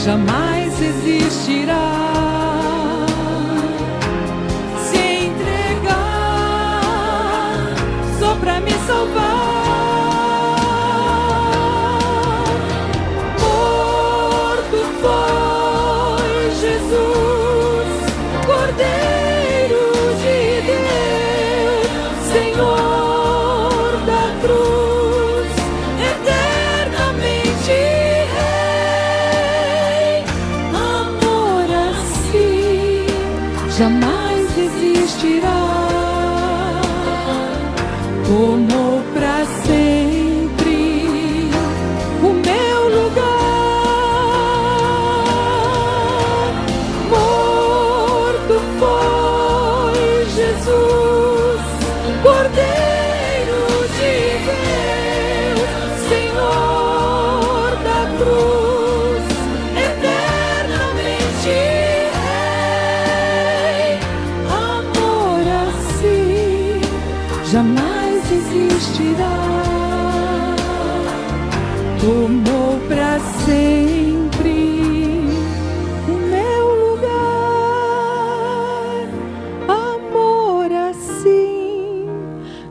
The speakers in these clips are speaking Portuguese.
jamais existirá. Se entregar só pra me salvar. Morto foi Jesus, Cordeiro de Deus, Senhor da cruz, eternamente Rei. Amor assim jamais existirá. Tomou pra sempre o meu lugar. Morto foi Jesus, Cordeiro de Deus, Senhor da cruz, eternamente Rei. Amor assim jamais existirá. Tomou pra sempre o meu lugar. Amor assim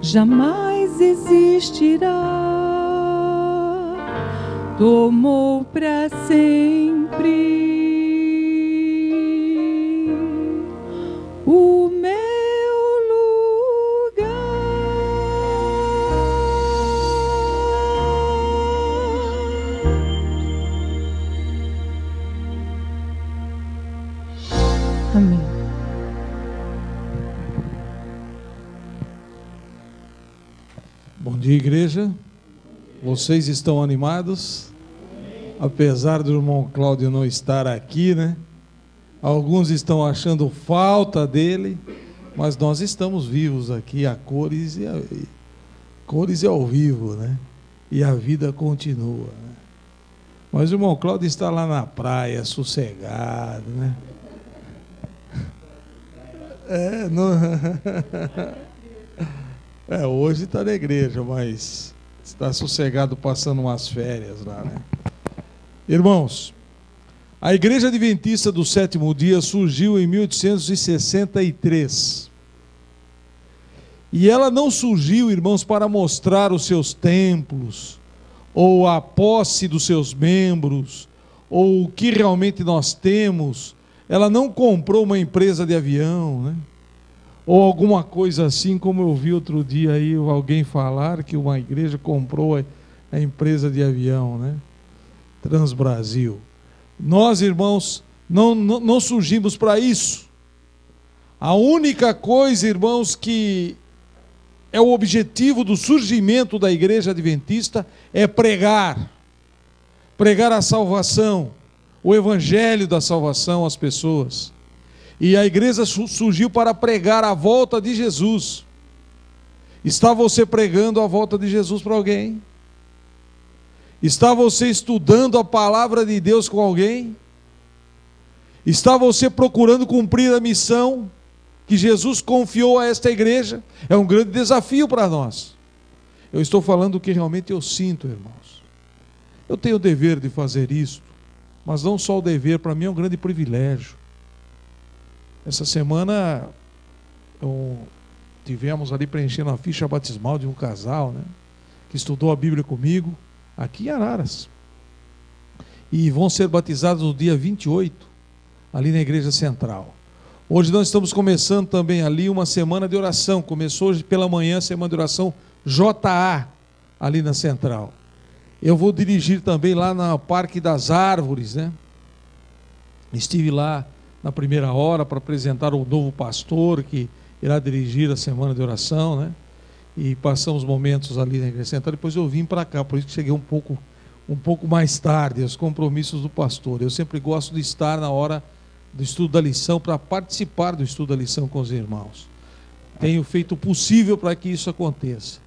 jamais existirá. Tomou pra sempre o meu lugar. Amém. Bom dia, igreja. Vocês estão animados? Apesar do irmão Cláudio não estar aqui, né? Alguns estão achando falta dele, mas nós estamos vivos aqui, a cores e ao vivo, né? E a vida continua, né? Mas o irmão Cláudio está lá na praia, sossegado, né? Hoje está na igreja, mas está sossegado passando umas férias lá, né? Irmãos, a Igreja Adventista do Sétimo Dia surgiu em 1863. E ela não surgiu, irmãos, para mostrar os seus templos, ou a posse dos seus membros, ou o que realmente nós temos. Ela não comprou uma empresa de avião, né? Ou alguma coisa assim, como eu vi outro dia aí alguém falar que uma igreja comprou a empresa de avião, né? Transbrasil. Nós, irmãos, não surgimos para isso. A única coisa, irmãos, que é o objetivo do surgimento da Igreja Adventista é pregar a salvação, o evangelho da salvação às pessoas. E a igreja surgiu para pregar a volta de Jesus. Está você pregando a volta de Jesus para alguém? Está você estudando a palavra de Deus com alguém? Está você procurando cumprir a missão que Jesus confiou a esta igreja? É um grande desafio para nós. Eu estou falando o que realmente eu sinto, irmãos. Eu tenho o dever de fazer isso, mas não só o dever, para mim é um grande privilégio. Essa semana tivemos ali preenchendo a ficha batismal de um casal, né, que estudou a Bíblia comigo, aqui em Araras. E vão ser batizados no dia 28, ali na Igreja Central. Hoje nós estamos começando também ali uma semana de oração. Começou hoje pela manhã a semana de oração JA, ali na Central. Eu vou dirigir também lá no Parque das Árvores, né? Estive lá na primeira hora para apresentar o novo pastor que irá dirigir a semana de oração, né? E passamos momentos ali na Igreja Central. Depois eu vim para cá, por isso que cheguei um pouco mais tarde, os compromissos do pastor. Eu sempre gosto de estar na hora do estudo da lição, para participar do estudo da lição com os irmãos. Tenho feito o possível para que isso aconteça,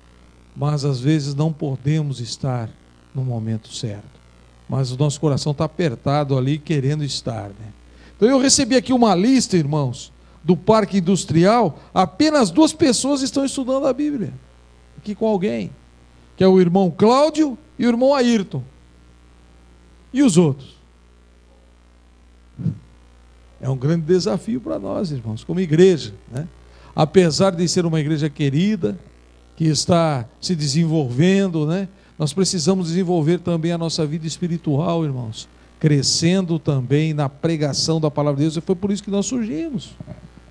mas às vezes não podemos estar no momento certo. Mas o nosso coração está apertado ali, querendo estar, né? Então eu recebi aqui uma lista, irmãos, do Parque Industrial. Apenas 2 pessoas estão estudando a Bíblia aqui com alguém, que é o irmão Cláudio e o irmão Ayrton. E os outros? É um grande desafio para nós, irmãos, como igreja, né? Apesar de ser uma igreja querida, que está se desenvolvendo, né? Nós precisamos desenvolver também a nossa vida espiritual, irmãos, crescendo também na pregação da palavra de Deus. E foi por isso que nós surgimos.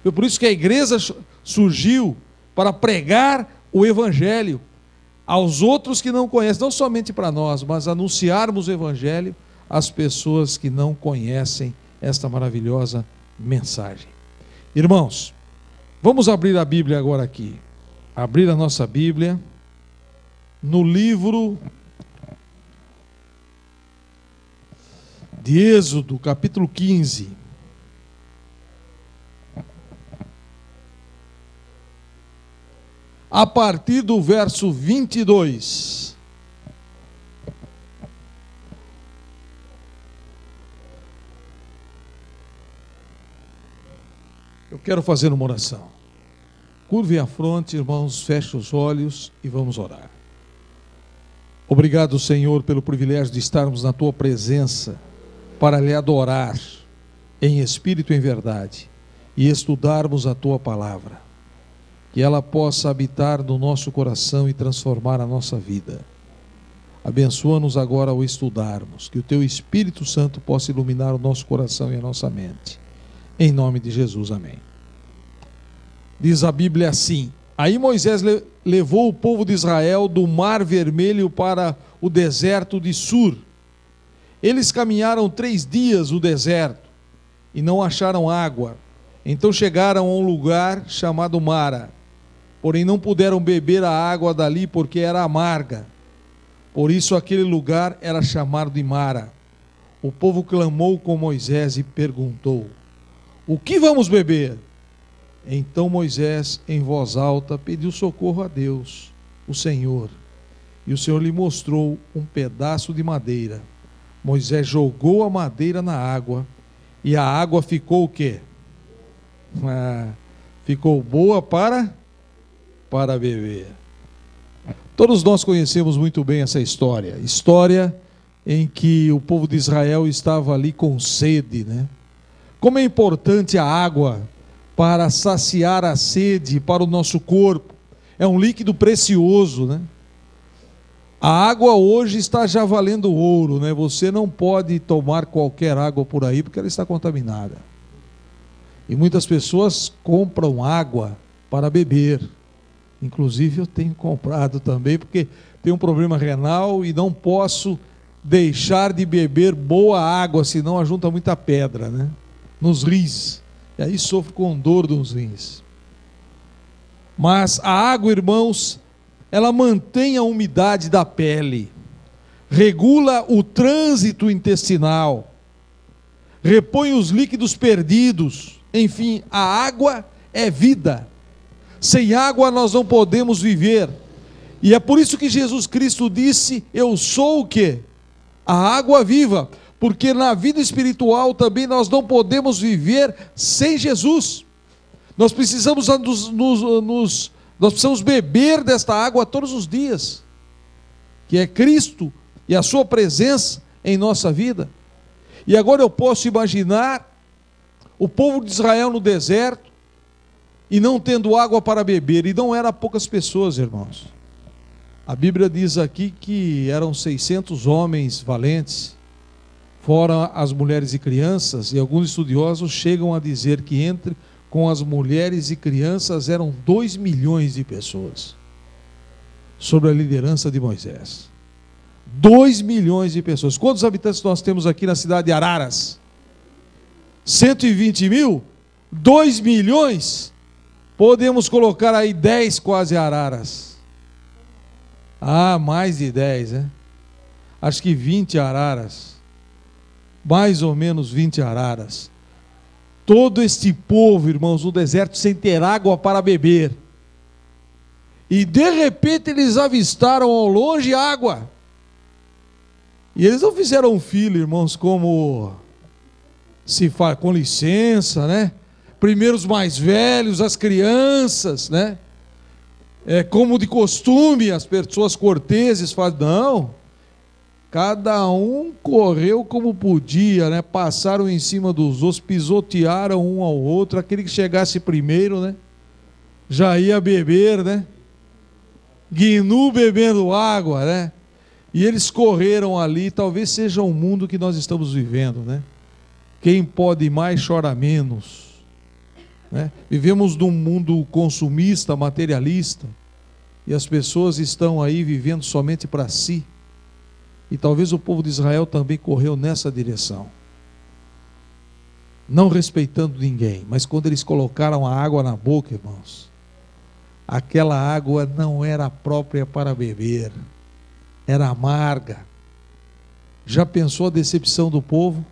Foi por isso que a igreja surgiu, para pregar o evangelho aos outros que não conhecem, não somente para nós, mas anunciarmos o evangelho às pessoas que não conhecem esta maravilhosa mensagem. Irmãos, vamos abrir a Bíblia agora aqui. Abrir a nossa Bíblia no livro de Êxodo, capítulo 15. A partir do verso 22. Eu quero fazer uma oração. Curve a fronte, irmãos, feche os olhos e vamos orar. Obrigado, Senhor, pelo privilégio de estarmos na Tua presença para lhe adorar em espírito e em verdade e estudarmos a Tua palavra. Que ela possa habitar no nosso coração e transformar a nossa vida. Abençoa-nos agora ao estudarmos, que o Teu Espírito Santo possa iluminar o nosso coração e a nossa mente. Em nome de Jesus, amém. Diz a Bíblia assim: aí Moisés levou o povo de Israel do Mar Vermelho para o deserto de Sur. Eles caminharam 3 dias o deserto e não acharam água. Então chegaram a um lugar chamado Mara. Porém não puderam beber a água dali porque era amarga. Por isso aquele lugar era chamado de Mara. O povo clamou com Moisés e perguntou: o que vamos beber? Então Moisés, em voz alta, pediu socorro a Deus, o Senhor. E o Senhor lhe mostrou um pedaço de madeira. Moisés jogou a madeira na água, e a água ficou o quê? Ficou boa para beber. Todos nós conhecemos muito bem essa história. História em que o povo de Israel estava ali com sede, né? Como é importante a água para saciar a sede para o nosso corpo. É um líquido precioso, né? A água hoje está já valendo ouro, né? Você não pode tomar qualquer água por aí porque ela está contaminada. E muitas pessoas compram água para beber. Inclusive eu tenho comprado também porque tenho um problema renal e não posso deixar de beber boa água, senão ajunta muita pedra, né? Nos rins. E aí sofro com dor nos rins. Mas a água, irmãos, ela mantém a umidade da pele, regula o trânsito intestinal, repõe os líquidos perdidos. Enfim, a água é vida. Sem água nós não podemos viver. E é por isso que Jesus Cristo disse: eu sou o quê? A água viva. Porque na vida espiritual também nós não podemos viver sem Jesus. Nós precisamos nós precisamos beber desta água todos os dias, que é Cristo e a sua presença em nossa vida. E agora eu posso imaginar o povo de Israel no deserto e não tendo água para beber, e não eram poucas pessoas, irmãos. A Bíblia diz aqui que eram 600 homens valentes, fora as mulheres e crianças, e alguns estudiosos chegam a dizer que com as mulheres e crianças eram 2 milhões de pessoas, sob a liderança de Moisés. 2 milhões de pessoas. Quantos habitantes nós temos aqui na cidade de Araras? 120 mil? 2 milhões? Podemos colocar aí 10 quase Araras. Mais de 10, né? Acho que 20 Araras. Mais ou menos 20 Araras. Todo este povo, irmãos, no deserto sem ter água para beber. E de repente eles avistaram ao longe água. E eles não fizeram filho, irmãos, como se faz, com licença, né? Primeiro os mais velhos, as crianças, né? Como de costume as pessoas corteses fazem. Não. Cada um correu como podia, né? Passaram em cima dos outros, pisotearam um ao outro. Aquele que chegasse primeiro, né? Já ia beber, né? Gnu bebendo água, né? E eles correram ali. Talvez seja o mundo que nós estamos vivendo, né? Quem pode mais chora menos, né? Vivemos num mundo consumista, materialista, e as pessoas estão aí vivendo somente para si. E talvez o povo de Israel também correu nessa direção, não respeitando ninguém. Mas quando eles colocaram a água na boca, irmãos, aquela água não era própria para beber, era amarga. Já pensou a decepção do povo?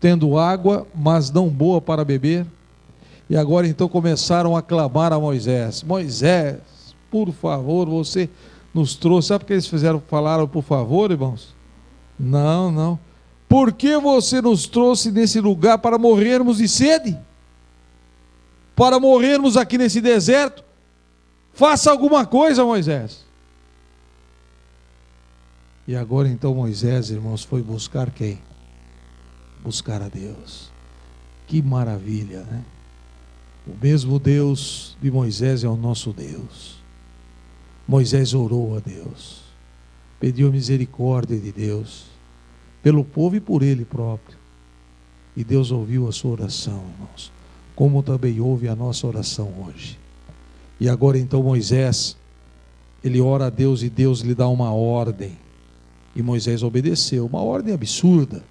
Tendo água, mas não boa para beber? E agora então começaram a clamar a Moisés: Moisés, por favor, você nos trouxe. Sabe o que eles fizeram? Falaram por favor, irmãos? Não, não. Por que você nos trouxe nesse lugar para morrermos de sede? Para morrermos aqui nesse deserto? Faça alguma coisa, Moisés. E agora então Moisés, irmãos, foi buscar quem? Buscar a Deus. Que maravilha, né? O mesmo Deus de Moisés é o nosso Deus. Moisés orou a Deus, pediu a misericórdia de Deus pelo povo e por ele próprio, e Deus ouviu a sua oração, irmãos, como também ouve a nossa oração hoje. E agora então Moisés, ele ora a Deus e Deus lhe dá uma ordem, e Moisés obedeceu. Uma ordem absurda,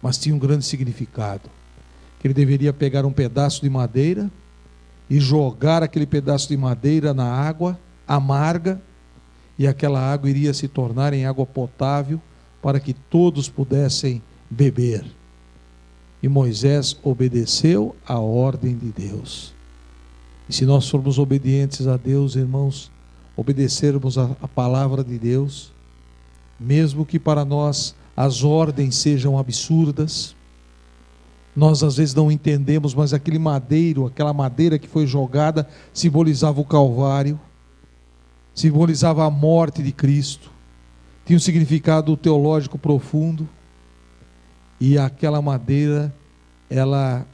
mas tinha um grande significado, que ele deveria pegar um pedaço de madeira e jogar aquele pedaço de madeira na água amarga, e aquela água iria se tornar em água potável para que todos pudessem beber. E Moisés obedeceu à ordem de Deus. E se nós formos obedientes a Deus, irmãos, obedecermos a palavra de Deus, mesmo que para nós as ordens sejam absurdas, nós às vezes não entendemos, mas aquele madeiro, aquela madeira que foi jogada, simbolizava o Calvário, simbolizava a morte de Cristo, tinha um significado teológico profundo, e aquela madeira, ela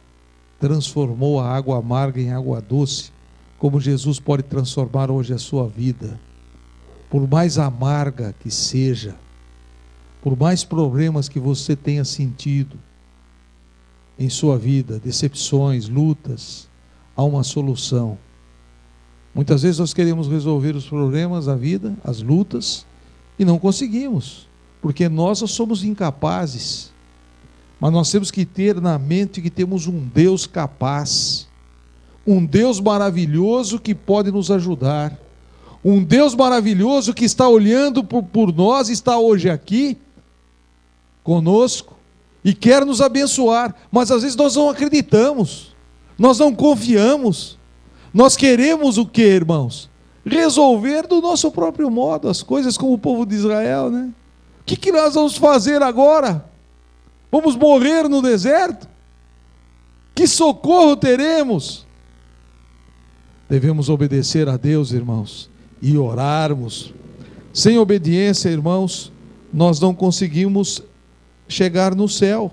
transformou a água amarga em água doce, como Jesus pode transformar hoje a sua vida. Por mais amarga que seja, por mais problemas que você tenha sentido em sua vida, decepções, lutas, há uma solução. Muitas vezes nós queremos resolver os problemas da vida, as lutas, e não conseguimos, porque nós somos incapazes. Mas nós temos que ter na mente que temos um Deus capaz, um Deus maravilhoso que pode nos ajudar, um Deus maravilhoso que está olhando por nós, está hoje aqui conosco e quer nos abençoar. Mas às vezes nós não acreditamos, nós não confiamos. Nós queremos o que, irmãos? Resolver do nosso próprio modo as coisas, como o povo de Israel, né? O que nós vamos fazer agora? Vamos morrer no deserto? Que socorro teremos? Devemos obedecer a Deus, irmãos, e orarmos. Sem obediência, irmãos, nós não conseguimos chegar no céu.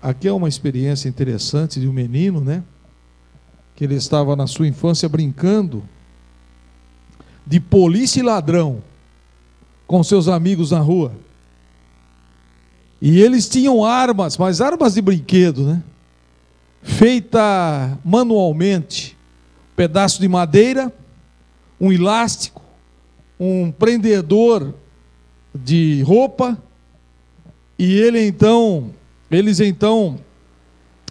Aqui é uma experiência interessante de um menino, né? Que ele estava na sua infância brincando de polícia e ladrão com seus amigos na rua. E eles tinham armas, mas armas de brinquedo, né? Feita manualmente, um pedaço de madeira, um elástico, um prendedor de roupa, e eles então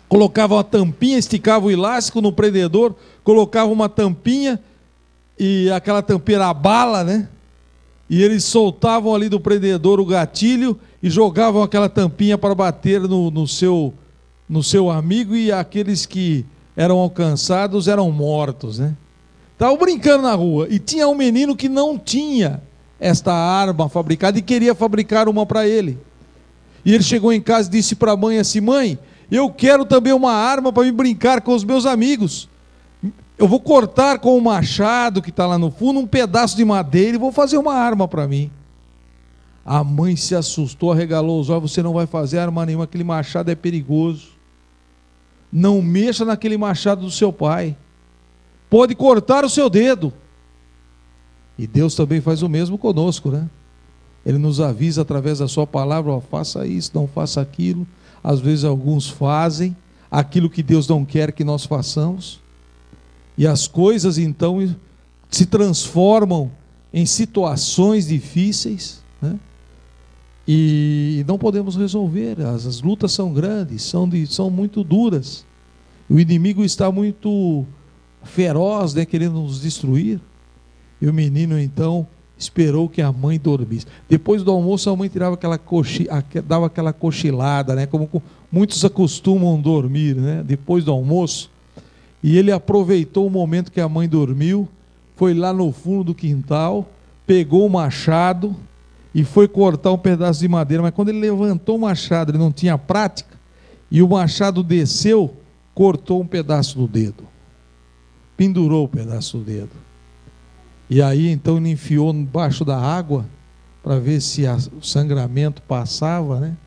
colocavam a tampinha, esticavam o elástico no prendedor, colocavam uma tampinha, e aquela tampinha era a bala, né? E eles soltavam ali do prendedor o gatilho e jogavam aquela tampinha para bater no seu amigo, e aqueles que eram alcançados eram mortos, né? Estavam brincando na rua, e tinha um menino que não tinha esta arma fabricada e queria fabricar uma para ele. E ele chegou em casa e disse para a mãe assim: mãe, eu quero também uma arma para me brincar com os meus amigos. Eu vou cortar com o machado que está lá no fundo um pedaço de madeira e vou fazer uma arma para mim. A mãe se assustou, arregalou os olhos: você não vai fazer arma nenhuma, aquele machado é perigoso. Não mexa naquele machado do seu pai. Pode cortar o seu dedo. E Deus também faz o mesmo conosco, né? Ele nos avisa através da sua palavra: ó, faça isso, não faça aquilo. Às vezes alguns fazem aquilo que Deus não quer que nós façamos. E as coisas então se transformam em situações difíceis, né? E não podemos resolver. As lutas são grandes, são muito duras. O inimigo está muito feroz, né, querendo nos destruir. E o menino então esperou que a mãe dormisse. Depois do almoço a mãe tirava dava aquela cochilada, né, como muitos acostumam dormir, né, depois do almoço. E ele aproveitou o momento que a mãe dormiu, foi lá no fundo do quintal, pegou o machado e foi cortar um pedaço de madeira. Mas quando ele levantou o machado, ele não tinha prática, e o machado desceu, cortou um pedaço do dedo, pendurou o pedaço do dedo. E aí então ele enfiou embaixo da água para ver se o sangramento passava, né?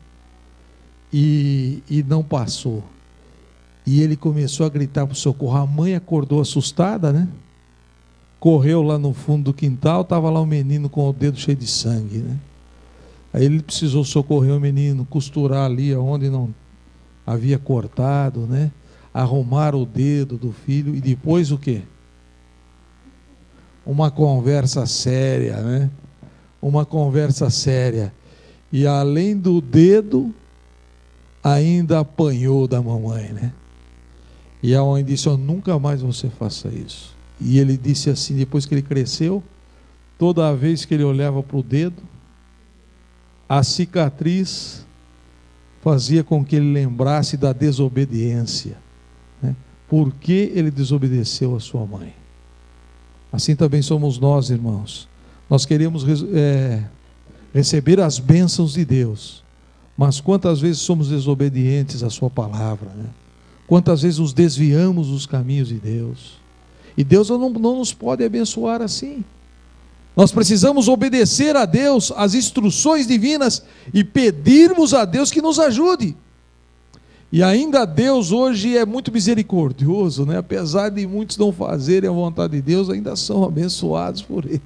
E não passou. E ele começou a gritar por socorro. A mãe acordou assustada, né? Correu lá no fundo do quintal, estava lá o menino com o dedo cheio de sangue, né? Aí ele precisou socorrer o menino, costurar ali onde não havia cortado, né? Arrumar o dedo do filho. E depois o quê? Uma conversa séria, né? Uma conversa séria. E além do dedo, ainda apanhou da mamãe, né? E a mãe disse: oh, nunca mais você faça isso. E ele disse assim, depois que ele cresceu, toda vez que ele olhava para o dedo, a cicatriz fazia com que ele lembrasse da desobediência, né? Por que ele desobedeceu a sua mãe? Assim também somos nós, irmãos. Nós queremos receber as bênçãos de Deus, mas quantas vezes somos desobedientes à sua palavra, né? Quantas vezes nos desviamos dos caminhos de Deus. E Deus não nos pode abençoar assim. Nós precisamos obedecer a Deus, as instruções divinas, e pedirmos a Deus que nos ajude. E ainda Deus hoje é muito misericordioso, né? Apesar de muitos não fazerem a vontade de Deus, ainda são abençoados por Ele.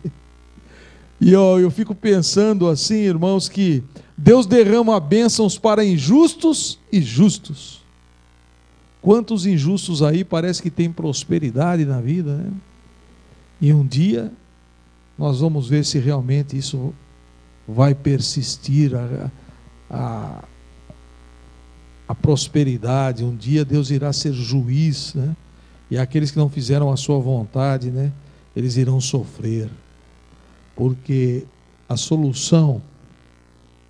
E eu fico pensando assim, irmãos, que Deus derrama bênçãos para injustos e justos. Quantos injustos aí parece que tem prosperidade na vida, né? E um dia nós vamos ver se realmente isso vai persistir, a prosperidade. Um dia Deus irá ser juiz, né? E aqueles que não fizeram a sua vontade, né, eles irão sofrer, porque a solução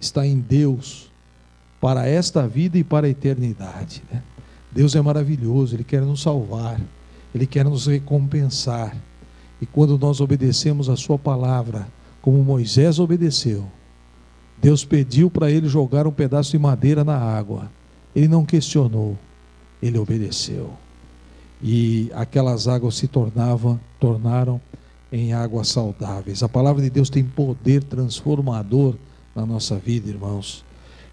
está em Deus para esta vida e para a eternidade, né? Deus é maravilhoso, Ele quer nos salvar, Ele quer nos recompensar. E quando nós obedecemos a sua palavra, como Moisés obedeceu, Deus pediu para ele jogar um pedaço de madeira na água. Ele não questionou, ele obedeceu. E aquelas águas se tornaram em águas saudáveis. A palavra de Deus tem poder transformador na nossa vida, irmãos.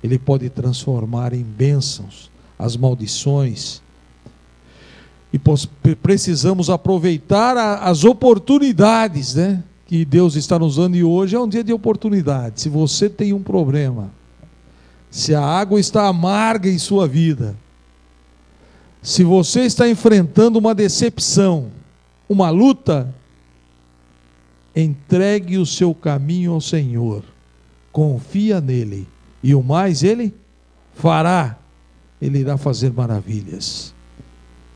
Ele pode transformar em bênçãos as maldições. E precisamos aproveitar as oportunidades, né, que Deus está nos dando. E hoje é um dia de oportunidade. Se você tem um problema, se a água está amarga em sua vida, se você está enfrentando uma decepção, uma luta, entregue o seu caminho ao Senhor, confia nele, e o mais Ele fará. Ele irá fazer maravilhas.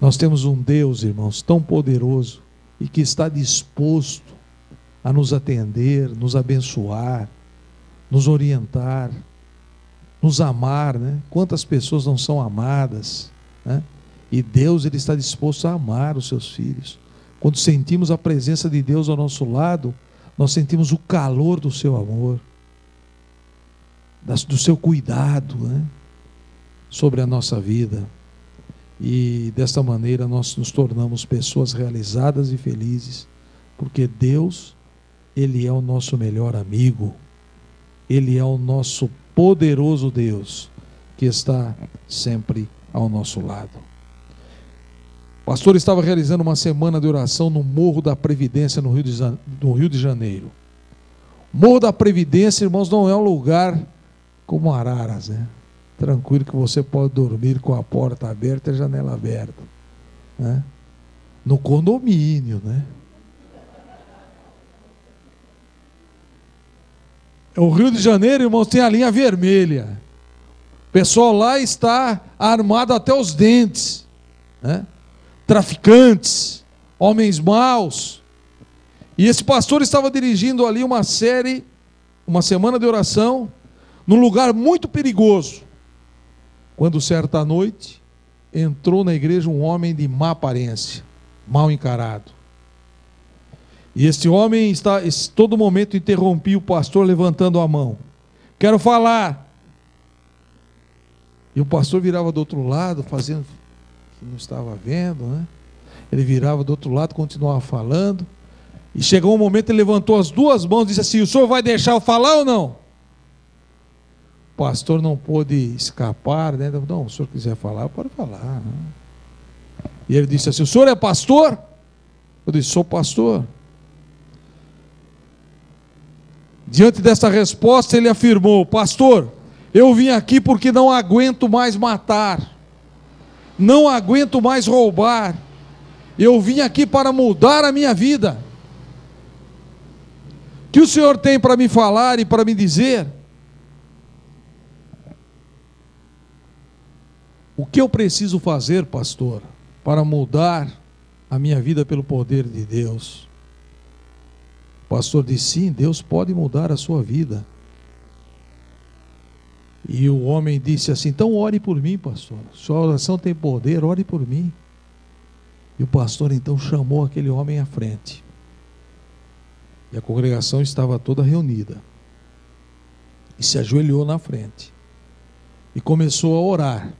Nós temos um Deus, irmãos, tão poderoso e que está disposto a nos atender, nos abençoar, nos orientar, nos amar, né? Quantas pessoas não são amadas, né? E Deus, Ele está disposto a amar os seus filhos. Quando sentimos a presença de Deus ao nosso lado, nós sentimos o calor do seu amor, do seu cuidado, né, sobre a nossa vida. E desta maneira nós nos tornamos pessoas realizadas e felizes, porque Deus, Ele é o nosso melhor amigo, Ele é o nosso poderoso Deus, que está sempre ao nosso lado. O pastor estava realizando uma semana de oração no Morro da Previdência, no Rio de Janeiro. O Morro da Previdência, irmãos, não é um lugar como Araras, né? Tranquilo, que você pode dormir com a porta aberta e a janela aberta, né? No condomínio, né? O Rio de Janeiro, irmãos, tem a linha vermelha. O pessoal lá está armado até os dentes, né? Traficantes, homens maus. E esse pastor estava dirigindo ali uma semana de oração, num lugar muito perigoso, quando certa noite entrou na igreja um homem de má aparência, mal encarado. E este homem todo momento interrompia o pastor levantando a mão: quero falar. E o pastor virava do outro lado, fazendo que não estava vendo, né? Ele virava do outro lado, continuava falando. E chegou um momento, ele levantou as duas mãos e disse assim: o senhor vai deixar eu falar ou não? O pastor não pôde escapar, né? Não, se o senhor quiser falar, pode falar, né? E ele disse assim: o senhor é pastor? Eu disse: sou pastor. Diante dessa resposta, ele afirmou: pastor, eu vim aqui porque não aguento mais matar, não aguento mais roubar, eu vim aqui para mudar a minha vida. O que o senhor tem para me falar e para me dizer? O que eu preciso fazer, pastor, para mudar a minha vida pelo poder de Deus? O pastor disse: sim, Deus pode mudar a sua vida. E o homem disse assim: então ore por mim, pastor, sua oração tem poder, ore por mim. E o pastor então chamou aquele homem à frente, e a congregação estava toda reunida, e se ajoelhou na frente, e começou a orar,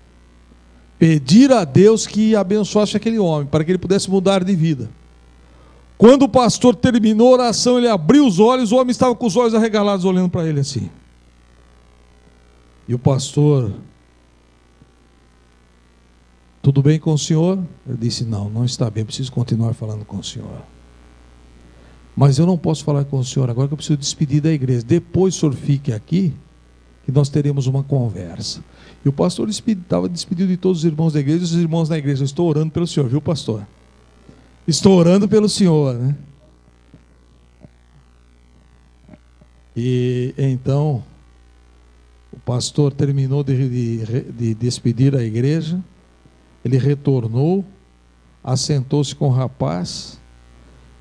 pedir a Deus que abençoasse aquele homem, para que ele pudesse mudar de vida. Quando o pastor terminou a oração, ele abriu os olhos, o homem estava com os olhos arregalados, olhando para ele assim. E o pastor: tudo bem com o senhor? Ele disse: não, não está bem, preciso continuar falando com o senhor. Mas eu não posso falar com o senhor agora, que eu preciso despedir da igreja. Depois o senhor fique aqui, que nós teremos uma conversa. E o pastor estava despedido de todos os irmãos da igreja. E os irmãos da igreja: eu estou orando pelo senhor, viu, pastor? Estou orando pelo senhor, né? E então o pastor terminou de despedir a igreja. Ele retornou, assentou-se com o rapaz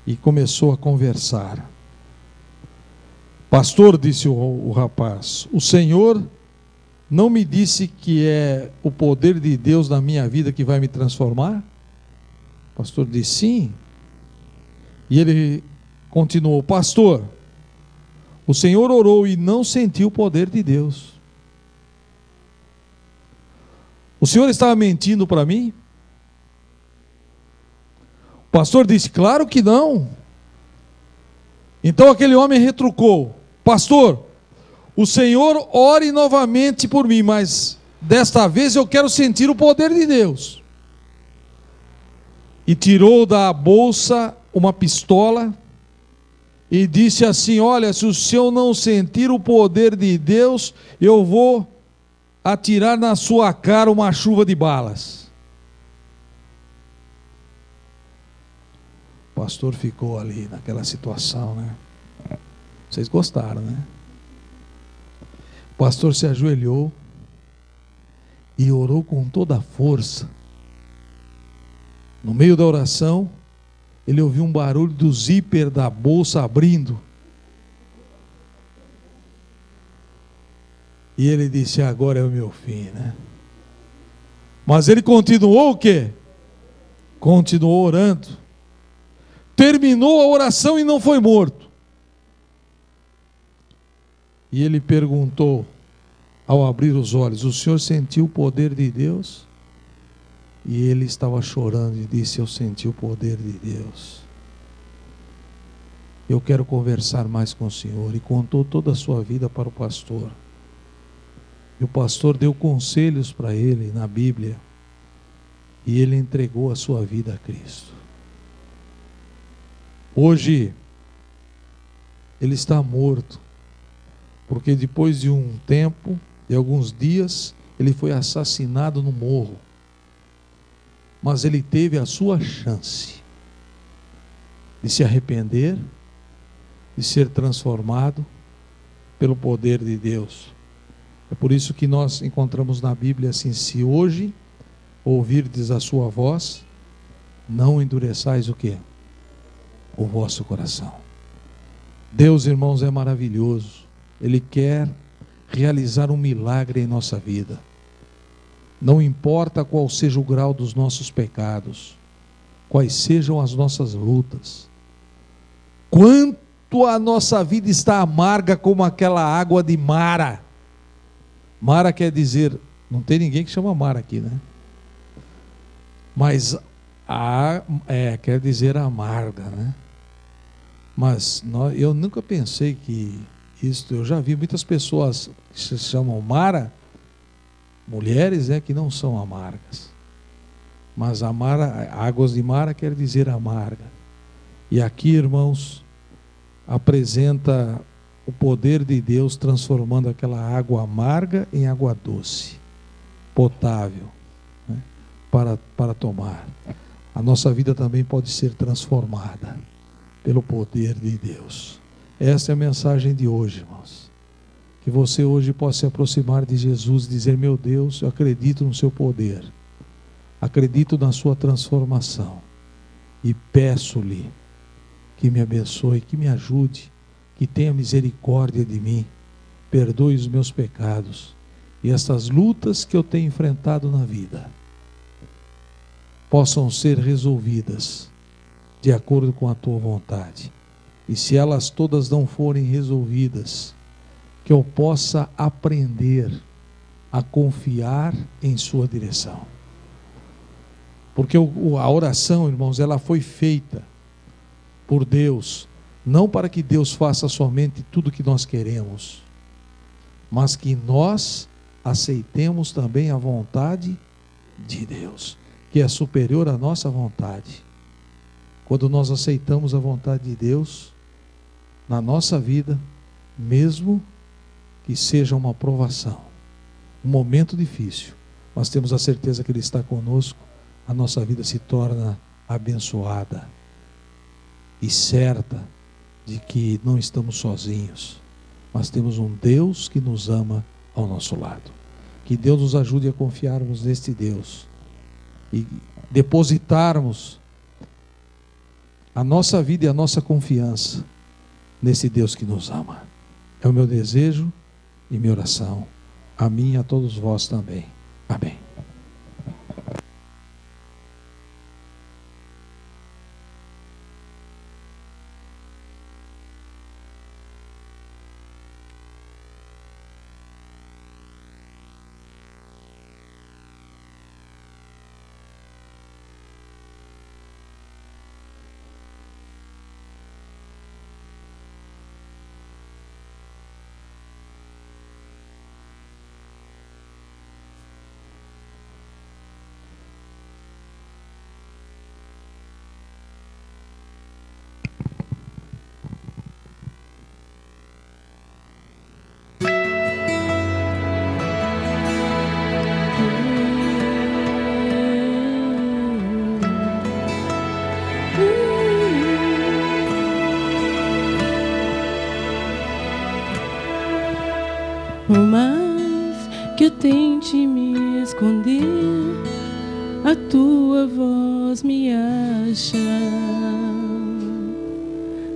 e começou a conversar. Pastor, disse o rapaz, o senhor não me disse que é o poder de Deus na minha vida que vai me transformar? O pastor disse: sim. E ele continuou: pastor, o senhor orou e não sentiu o poder de Deus. O senhor estava mentindo para mim? O pastor disse: claro que não. Então aquele homem retrucou: pastor, o senhor ore novamente por mim, mas desta vez eu quero sentir o poder de Deus. E tirou da bolsa uma pistola e disse assim: olha, se o senhor não sentir o poder de Deus, eu vou atirar na sua cara uma chuva de balas. O pastor ficou ali naquela situação, né? Vocês gostaram, né? O pastor se ajoelhou e orou com toda a força. No meio da oração, ele ouviu um barulho do zíper da bolsa abrindo. E ele disse: agora é o meu fim, né? Mas ele continuou o quê? Continuou orando. Terminou a oração e não foi morto. E ele perguntou, ao abrir os olhos: o senhor sentiu o poder de Deus? E ele estava chorando e disse: eu senti o poder de Deus. Eu quero conversar mais com o senhor. E contou toda a sua vida para o pastor. E o pastor deu conselhos para ele na Bíblia. E ele entregou a sua vida a Cristo. Hoje, ele está morto. Porque depois de um tempo, de alguns dias, ele foi assassinado no morro. Mas ele teve a sua chance de se arrepender, de ser transformado pelo poder de Deus. É por isso que nós encontramos na Bíblia assim: se hoje ouvirdes a sua voz, não endureçais o quê? O vosso coração. Deus, irmãos, é maravilhoso. Ele quer realizar um milagre em nossa vida. Não importa qual seja o grau dos nossos pecados, quais sejam as nossas lutas, quanto a nossa vida está amarga como aquela água de Mara. Mara quer dizer, não tem ninguém que chama Mara aqui, né? Mas quer dizer amarga, né? Mas eu nunca pensei que isto, eu já vi muitas pessoas que se chamam Mara, mulheres que não são amargas. Mas águas de Mara quer dizer amarga. E aqui, irmãos, apresenta o poder de Deus transformando aquela água amarga em água doce, potável, né, para tomar. A nossa vida também pode ser transformada pelo poder de Deus. Essa é a mensagem de hoje, irmãos. Que você hoje possa se aproximar de Jesus e dizer: meu Deus, eu acredito no seu poder, acredito na sua transformação e peço-lhe que me abençoe, que me ajude, que tenha misericórdia de mim, perdoe os meus pecados e essas lutas que eu tenho enfrentado na vida possam ser resolvidas de acordo com a tua vontade. E se elas todas não forem resolvidas, que eu possa aprender a confiar em sua direção. Porque a oração, irmãos, ela foi feita por Deus, não para que Deus faça somente tudo o que nós queremos, mas que nós aceitemos também a vontade de Deus, que é superior à nossa vontade. Quando nós aceitamos a vontade de Deus na nossa vida, mesmo que seja uma provação, um momento difícil, mas temos a certeza que Ele está conosco, a nossa vida se torna abençoada e certa de que não estamos sozinhos, mas temos um Deus que nos ama ao nosso lado. Que Deus nos ajude a confiarmos neste Deus e depositarmos a nossa vida e a nossa confiança nesse Deus que nos ama. É o meu desejo e minha oração, a mim e a todos vós também. Amém. Por mais que eu tente me esconder, a tua voz me acha.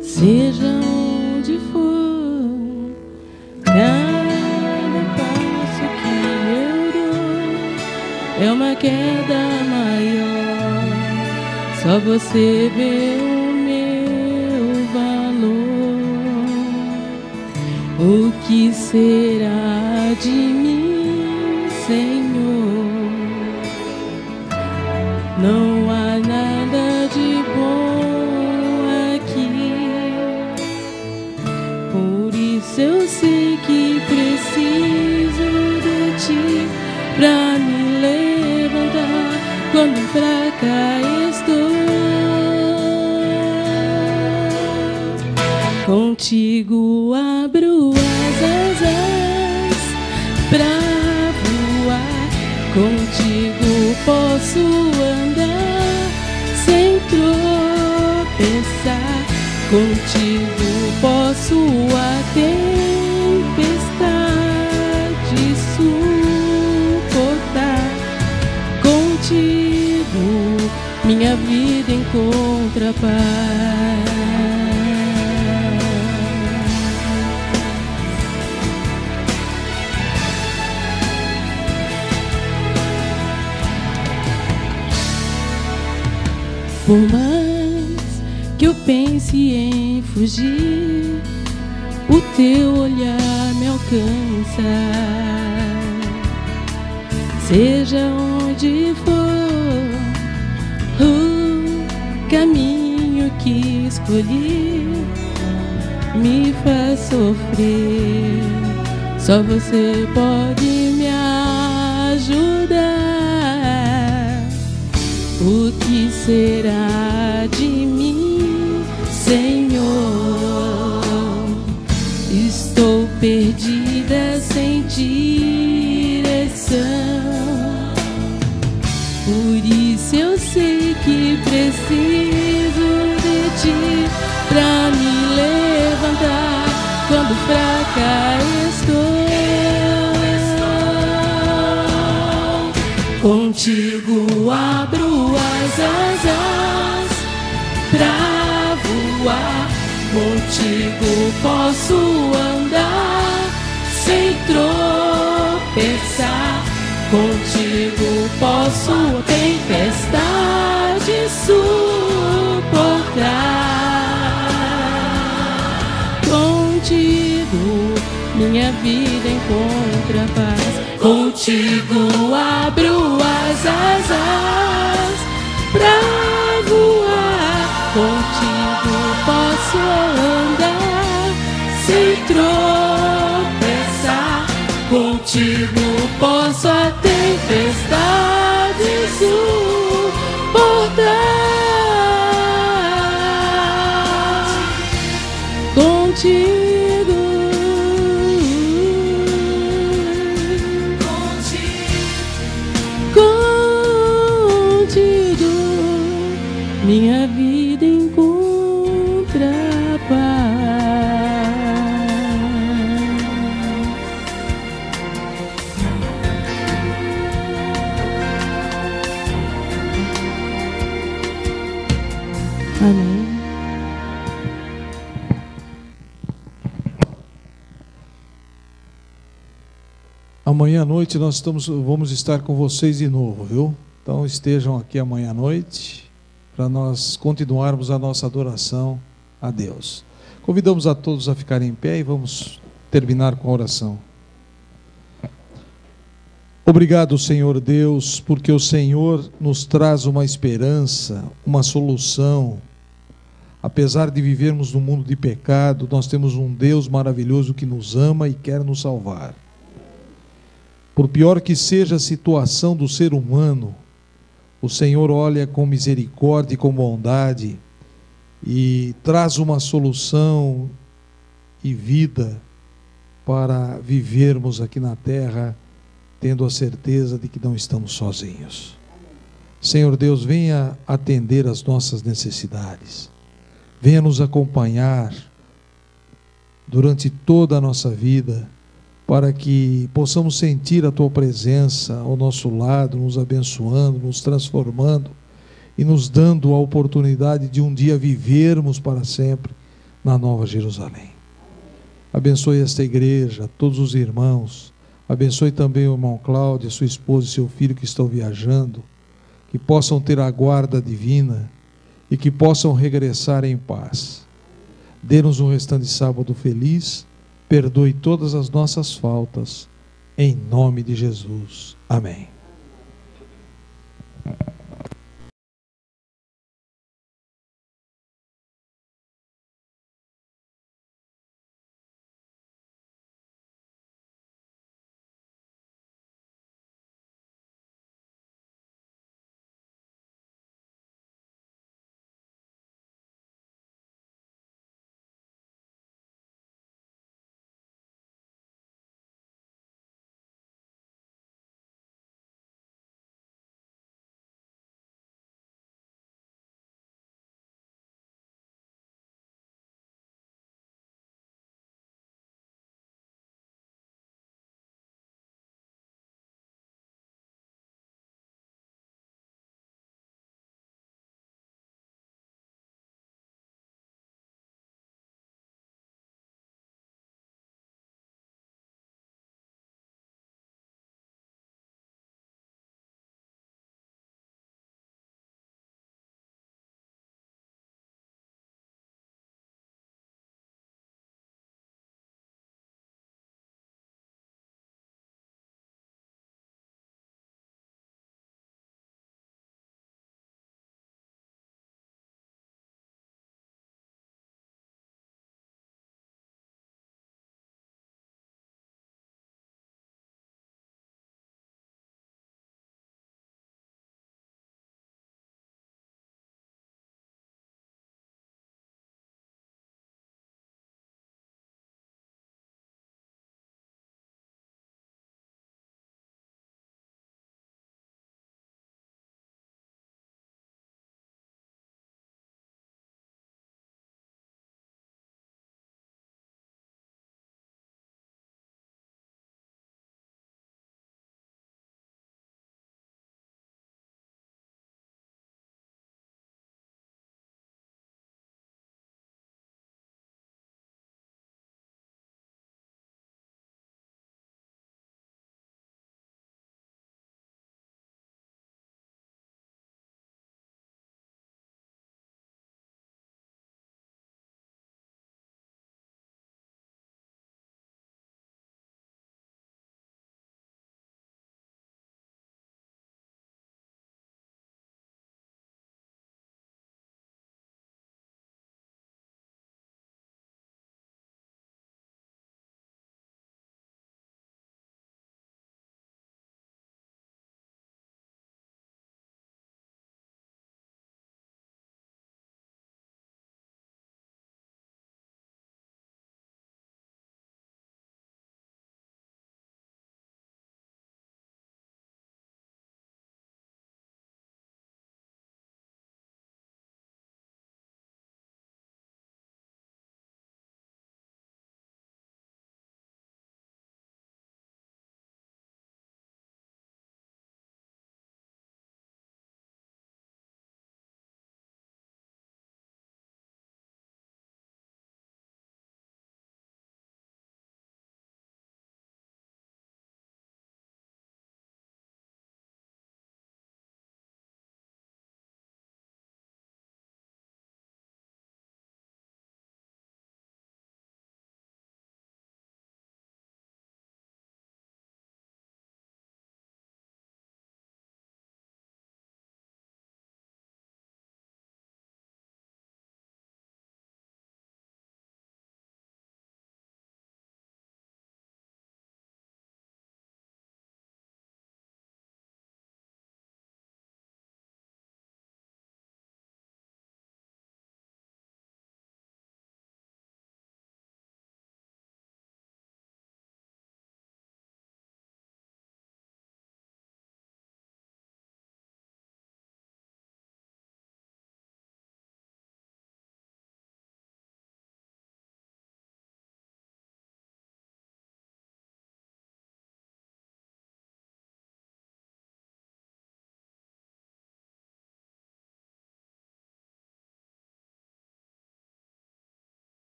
Seja onde for, cada passo que eu dou é uma queda maior. Só você vê o meu valor. O que será de mim, Senhor? isso eu sei que preciso de ti pra me levantar quando fraca estou. Contigo abro as asas pra voar, contigo posso andar sem tropeçar, contigo posso a tempestade suportar, contigo minha vida encontra paz. Por mais que eu pense em fugir, o teu olhar me alcança. Seja onde for, o caminho que escolhi me faz sofrer. Só você pode me ajudar. O que será de mim, Senhor? Estou perdida sem direção. Por isso eu sei que preciso de ti pra me levantar quando fraca estou. Contigo abro as asas pra voar, contigo posso andar sem tropeçar, contigo posso a tempestade suportar. Contigo minha vida encontra paz. Contigo abro as asas pra voar, contigo posso andar sem tropeçar, contigo posso a tempestade suportar. Contigo minha vida encontra paz. Amém. Amanhã à noite nós vamos estar com vocês de novo, viu? Então estejam aqui amanhã à noite para nós continuarmos a nossa adoração a Deus. Convidamos a todos a ficarem em pé e vamos terminar com a oração. Obrigado, Senhor Deus, porque o Senhor nos traz uma esperança, uma solução. Apesar de vivermos num mundo de pecado, nós temos um Deus maravilhoso que nos ama e quer nos salvar. Por pior que seja a situação do ser humano, o Senhor olha com misericórdia e com bondade e traz uma solução e vida para vivermos aqui na terra, tendo a certeza de que não estamos sozinhos. Senhor Deus, venha atender as nossas necessidades, venha nos acompanhar durante toda a nossa vida, para que possamos sentir a Tua presença ao nosso lado, nos abençoando, nos transformando e nos dando a oportunidade de um dia vivermos para sempre na Nova Jerusalém. Abençoe esta igreja, todos os irmãos, abençoe também o irmão Cláudio, a sua esposa e seu filho que estão viajando, que possam ter a guarda divina e que possam regressar em paz. Dê-nos um restante sábado feliz, perdoe todas as nossas faltas, em nome de Jesus. Amém.